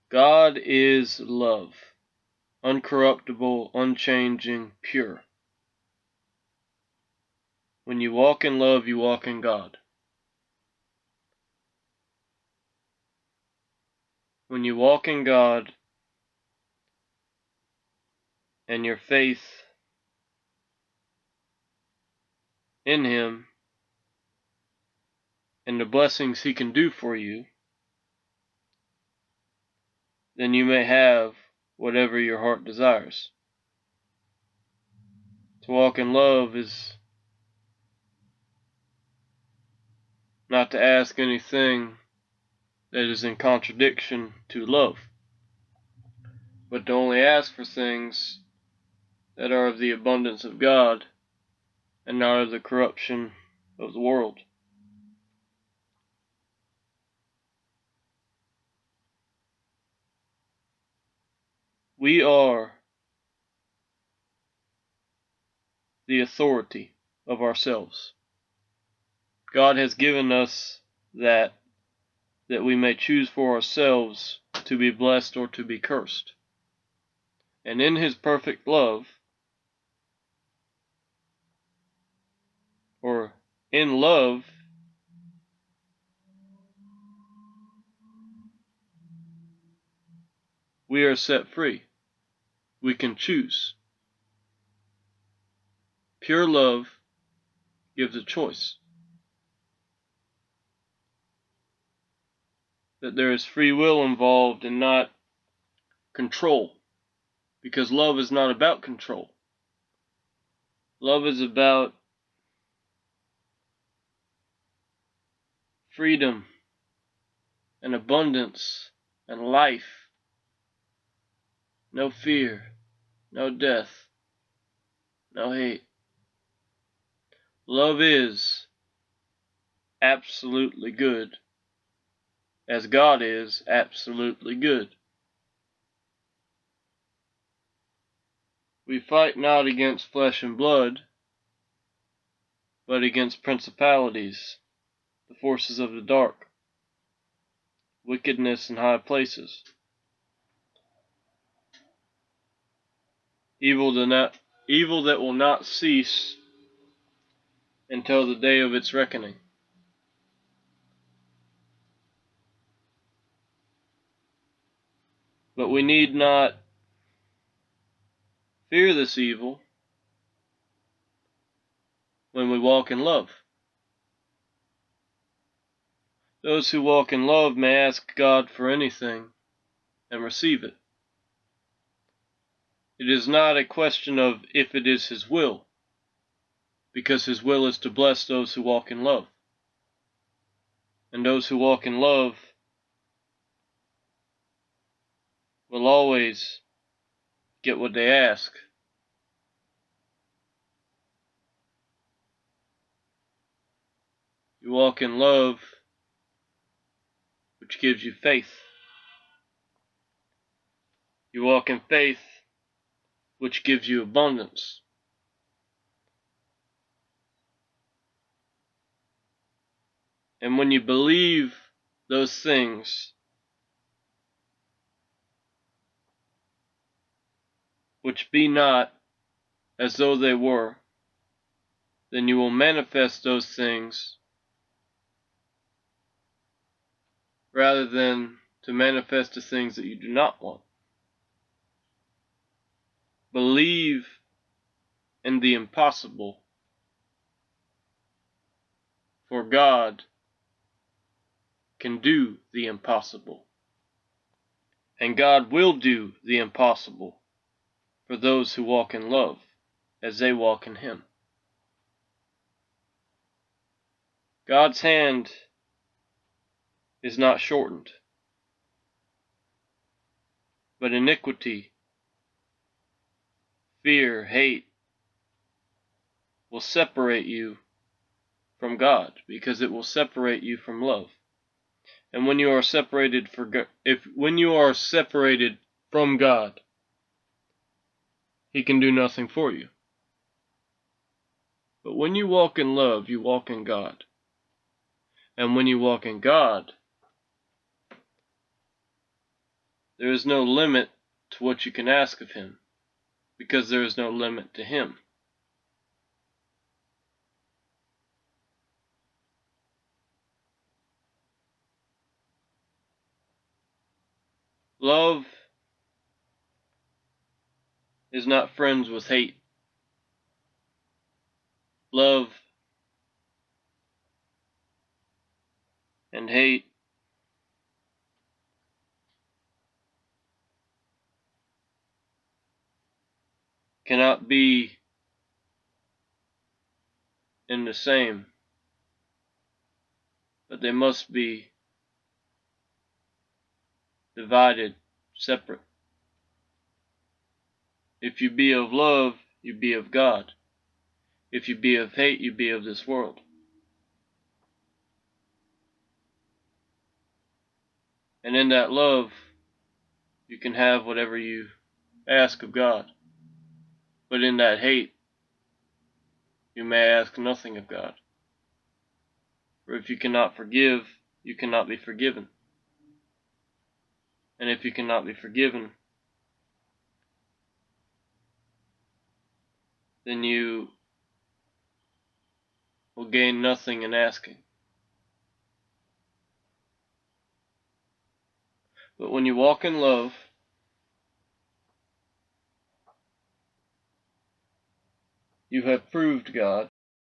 God is love, uncorruptible, unchanging, pure. When you walk in love, you walk in God. When you walk in God and your faith in Him and the blessings He can do for you, then you may have whatever your heart desires. To walk in love is not to ask anything that is in contradiction to love, but to only ask for things that are of the abundance of God and not of the corruption of the world. We are the authority of ourselves. God has given us that we may choose for ourselves to be blessed or to be cursed. And in His perfect love, or in love, we are set free. We can choose. Pure love gives a choice. That there is free will involved and not control. Because love is not about control. Love is about freedom and abundance and life. No fear, no death, no hate. Love is absolutely good, as God is absolutely good. We fight not against flesh and blood, but against principalities, the forces of the dark, wickedness in high places. Evil that will not cease until the day of its reckoning. But we need not fear this evil when we walk in love. Those who walk in love may ask God for anything and receive it. It is not a question of if it is His will, because His will is to bless those who walk in love. And those who walk in love will always get what they ask. You walk in love, which gives you faith. You walk in faith, which gives you abundance. And when you believe those things, which be not as though they were, then you will manifest those things rather than to manifest the things that you do not want. Believe in the impossible, for God can do the impossible. And God will do the impossible for those who walk in love as they walk in Him. God's hand is not shortened, but iniquity, fear, hate will separate you from God, because it will separate you from love. And when you are separated from God, He can do nothing for you. But when you walk in love, you walk in God. And when you walk in God, There is no limit to what you can ask of Him, because there is no limit to Him. Love is not friends with hate. Love and hate cannot be in the same, but they must be divided, separate. If you be of love, you be of God. If you be of hate, you be of this world. And in that love, you can have whatever you ask of God. But in that hate, you may ask nothing of God. For if you cannot forgive, you cannot be forgiven. And if you cannot be forgiven, then you will gain nothing in asking. But when you walk in love, you have proved God,